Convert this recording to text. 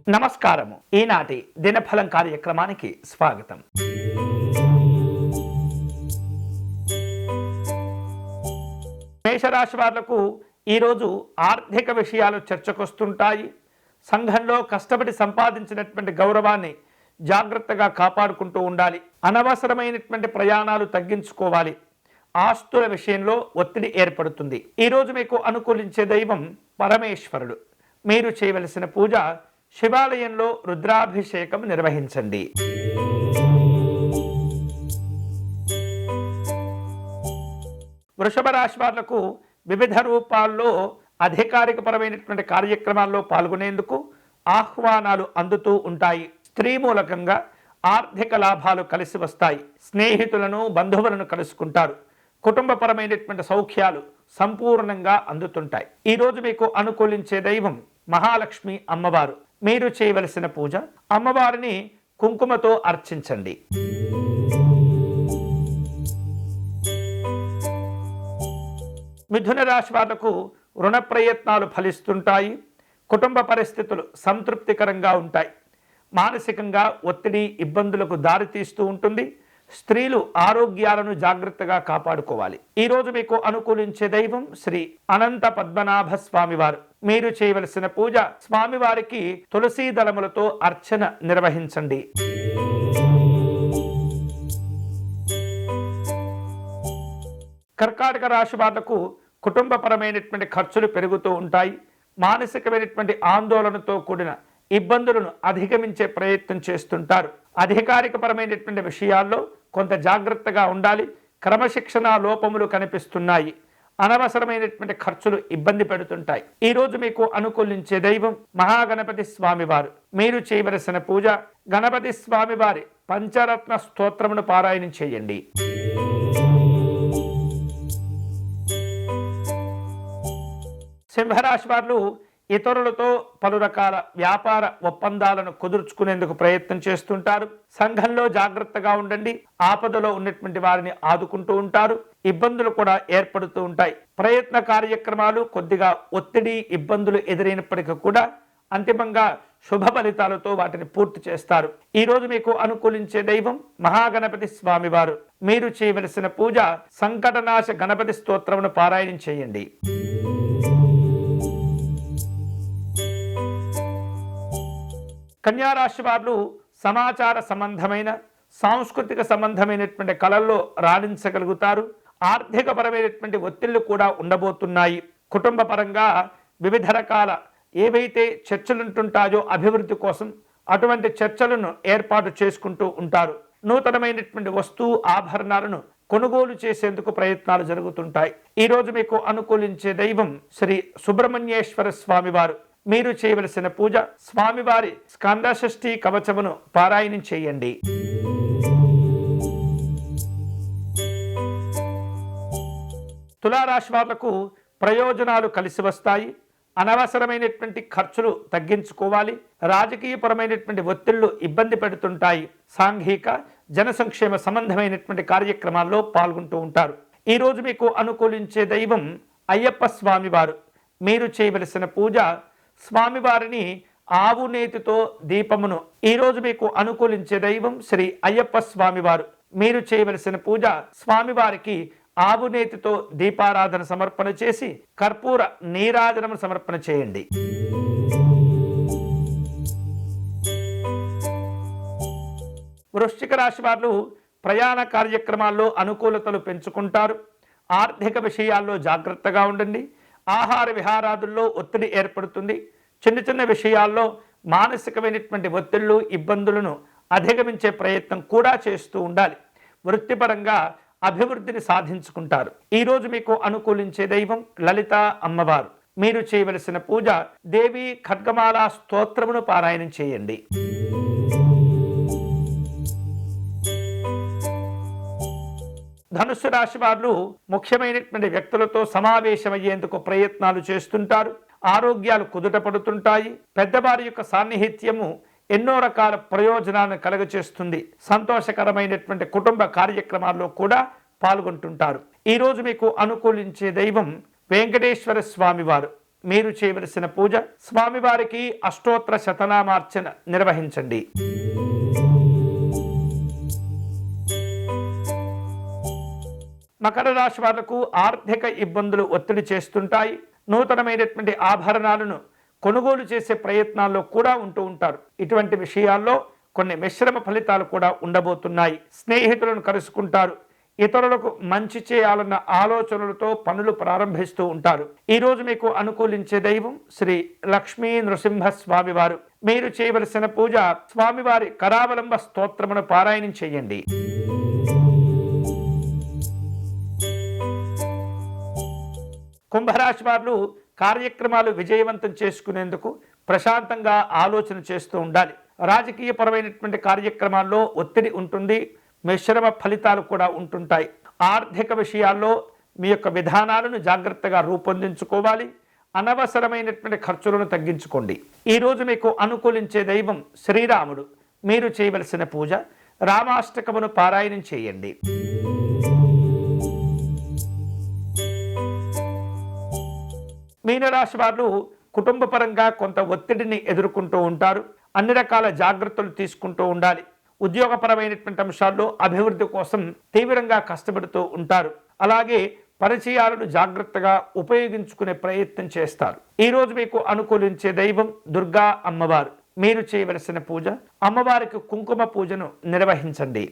నమస్కారము. ఈనాటి దినఫలం కార్యక్రమానికి స్వాగతం. మేషరాశి వాళ్లకు ఈరోజు ఆర్థిక విషయాలు చర్చకొస్తుంటాయి. సంఘంలో కష్టపడి సంపాదించినటువంటి గౌరవాన్ని జాగ్రత్తగా కాపాడుకుంటూ ఉండాలి. అనవసరమైనటువంటి ప్రయాణాలు తగ్గించుకోవాలి. ఆస్తుల విషయంలో ఒత్తిడి ఏర్పడుతుంది. ఈరోజు మీకు అనుకూలించే దైవం పరమేశ్వరుడు. మీరు చేయవలసిన పూజ శివాలయంలో రుద్రాభిషేకం నిర్వహించండి. వృషభ రాశి వాళ్లకు వివిధ రూపాల్లో అధికారికపరమైనటువంటి కార్యక్రమాల్లో పాల్గొనేందుకు ఆహ్వానాలు అందుతూ ఉంటాయి. స్త్రీ మూలకంగా ఆర్థిక లాభాలు కలిసి వస్తాయి. స్నేహితులను బంధువులను కలుసుకుంటారు. కుటుంబపరమైనటువంటి సౌఖ్యాలు సంపూర్ణంగా అందుతుంటాయి. ఈరోజు మీకు అనుకూలించే దైవం మహాలక్ష్మి అమ్మవారు. మీరు చేయవలసిన పూజ అమ్మవారిని కుంకుమతో అర్చించండి. మిథున రాశి వాళ్లకు రుణ ప్రయత్నాలు ఫలిస్తుంటాయి. కుటుంబ పరిస్థితులు సంతృప్తికరంగా ఉంటాయి. మానసికంగా ఒత్తిడి ఇబ్బందులకు దారితీస్తూ ఉంటుంది. స్త్రీలు ఆరోగ్యాలను జాగ్రత్తగా కాపాడుకోవాలి. ఈరోజు మీకు అనుకూలించే దైవం శ్రీ అనంత పద్మనాభ స్వామివారు. మీరు చేయవలసిన పూజ స్వామివారికి తులసీ దళములతో అర్చన నిర్వహించండి. కర్కాటక రాశి వాళ్లకు కుటుంబపరమైనటువంటి ఖర్చులు పెరుగుతూ ఉంటాయి. మానసికమైనటువంటి ఆందోళనతో కూడిన ఇబ్బందులను అధిగమించే ప్రయత్నం చేస్తుంటారు. అధికారికపరమైనటువంటి విషయాల్లో కొంత జాగ్రత్తగా ఉండాలి. క్రమశిక్షణ లోపములు కనిపిస్తున్నాయి. అనవసరమైనటువంటి ఖర్చులు ఇబ్బంది పెడుతుంటాయి. ఈరోజు మీకు అనుకూలించే దైవం మహాగణపతి స్వామివారు. మీరు చేయవలసిన పూజ గణపతి స్వామివారి పంచరత్న స్తోత్రమును పారాయణం చేయండి. సింహరాశి వారు ఇతరులతో పలు రకాల వ్యాపార ఒప్పందాలను కుదుర్చుకునేందుకు ప్రయత్నం చేస్తుంటారు. సంఘంలో జాగ్రత్తగా ఉండండి. ఆపదలో ఉన్నటువంటి వారిని ఆదుకుంటూ ఉంటారు. ఇబ్బందులు కూడా ఏర్పడుతూ ఉంటాయి. ప్రయత్న కార్యక్రమాలు కొద్దిగా ఒత్తిడి ఇబ్బందులు ఎదురైనప్పటికీ కూడా అంతిమంగా శుభ ఫలితాలతో వాటిని పూర్తి చేస్తారు. ఈరోజు మీకు అనుకూలించే దైవం మహాగణపతి స్వామివారు. మీరు చేయవలసిన పూజ సంకటనాశ గణపతి స్తోత్రమును పారాయణం చేయండి. కన్యారాశి వారు సమాచార సంబంధమైన సాంస్కృతిక సంబంధమైనటువంటి కళల్లో రాణించగలుగుతారు. ఆర్థికపరమైనటువంటి ఒత్తిళ్లు కూడా ఉండబోతున్నాయి. కుటుంబ పరంగా వివిధ రకాల ఏవైతే చర్చలుంటుంటాయో అభివృద్ధి కోసం అటువంటి చర్చలను ఏర్పాటు చేసుకుంటూ ఉంటారు. నూతనమైనటువంటి వస్తువు ఆభరణాలను కొనుగోలు చేసేందుకు ప్రయత్నాలు జరుగుతుంటాయి. ఈరోజు మీకు అనుకూలించే దైవం శ్రీ సుబ్రహ్మణ్యేశ్వర స్వామివారు. మీరు చేయవలసిన పూజ స్వామివారి స్కందషష్ఠి కవచమును పారాయణం చేయండి. తులారాశి వాళ్లకు ప్రయోజనాలు కలిసి వస్తాయి. అనవసరమైనటువంటి ఖర్చులు తగ్గించుకోవాలి. రాజకీయపరమైనటువంటి ఒత్తిళ్లు ఇబ్బంది పెడుతుంటాయి. సాంఘిక జన సంక్షేమ సంబంధమైనటువంటి కార్యక్రమాల్లో పాల్గొంటూ ఉంటారు. ఈరోజు మీకు అనుకూలించే దైవం అయ్యప్ప స్వామివారు. మీరు చేయవలసిన పూజ స్వామివారిని ఆవు నేతితో దీపమును. ఈరోజు మీకు అనుకూలించే దైవం శ్రీ అయ్యప్ప స్వామివారు. మీరు చేయవలసిన పూజ స్వామివారికి ఆవు నేతితో దీపారాధన సమర్పణ చేసి కర్పూర నీరాజనం సమర్పణ చేయండి. వృశ్చిక రాశి వారు ప్రయాణ కార్యక్రమాల్లో అనుకూలతలు పెంచుకుంటారు. ఆర్థిక విషయాల్లో జాగ్రత్తగా ఉండండి. ఆహార విహారాదుల్లో ఒత్తిడి ఏర్పడుతుంది. చిన్న చిన్న విషయాల్లో మానసికమైనటువంటి ఒత్తిళ్లు ఇబ్బందులను అధిగమించే ప్రయత్నం కూడా చేస్తూ ఉండాలి. వృత్తిపరంగా అభివృద్ధిని సాధించుకుంటారు. ఈరోజు మీకు అనుకూలించే దైవం లలిత అమ్మవారు. మీరు చేయవలసిన పూజ దేవి ఖడ్గమాల స్తోత్రమును పారాయణం చేయండి. ధనుస్సు రాశి వారు ముఖ్యమైనటువంటి వ్యక్తులతో సమావేశమయ్యేందుకు ప్రయత్నాలు చేస్తుంటారు. ఆరోగ్యాలు కుదుట పడుతుంటాయి. పెద్దవారి యొక్క సాన్నిహిత్యము ఎన్నో రకాల ప్రయోజనాలను కలుగచేస్తుంది. సంతోషకరమైనటువంటి కుటుంబ కార్యక్రమాల్లో కూడా పాల్గొంటుంటారు. ఈరోజు మీకు అనుకూలించే దైవం వెంకటేశ్వర స్వామివారు. మీరు చేయవలసిన పూజ స్వామివారికి అష్టోత్తర శతనామార్చన నిర్వహించండి. మకర రాశి వాళ్లకు ఆర్థిక ఇబ్బందులు ఒత్తిడి చేస్తుంటాయి. నూతనమైనటువంటి ఆభరణాలను కొనుగోలు చేసే ప్రయత్నాల్లో కూడా ఉంటూ ఉంటారు. ఇటువంటి విషయాల్లో కొన్ని మిశ్రమ ఫలితాలు కూడా ఉండబోతున్నాయి. స్నేహితులను కలుసుకుంటారు. ఇతరులకు మంచి చేయాలన్న ఆలోచనలతో పనులు ప్రారంభిస్తూ ఉంటారు. ఈ రోజు మీకు అనుకూలించే దైవం శ్రీ లక్ష్మీ నృసింహ స్వామివారు. మీరు చేయవలసిన పూజ స్వామివారి కరావలంబ స్తోత్రమును పారాయణం చేయండి. కుంభరాశి వారు కార్యక్రమాలు విజయవంతం చేసుకునేందుకు ప్రశాంతంగా ఆలోచన చేస్తూ ఉండాలి. రాజకీయపరమైనటువంటి కార్యక్రమాల్లో ఒత్తిడి ఉంటుంది. మిశ్రమ ఫలితాలు కూడా ఉంటుంటాయి. ఆర్థిక విషయాల్లో మీ యొక్క విధానాలను జాగ్రత్తగా రూపొందించుకోవాలి. అనవసరమైనటువంటి ఖర్చులను తగ్గించుకోండి. ఈరోజు మీకు అనుకూలించే దైవం శ్రీరాముడు. మీరు చేయవలసిన పూజ రామాష్టకమును పారాయణం చేయండి. మీనరాశి వారు కుటుంబపరంగా కొంత ఒత్తిడిని ఎదుర్కొంటూ ఉంటారు. అన్ని రకాల జాగ్రత్తలు తీసుకుంటూ ఉండాలి. ఉద్యోగపరమైనటువంటి అంశాల్లో అభివృద్ధి కోసం తీవ్రంగా కష్టపడుతూ ఉంటారు. అలాగే పరిచయాలను జాగ్రత్తగా ఉపయోగించుకునే ప్రయత్నం చేస్తారు. ఈరోజు మీకు అనుకూలించే దైవం దుర్గా అమ్మవారు. మీరు చేయవలసిన పూజ అమ్మవారికి కుంకుమ పూజను నిర్వహించండి.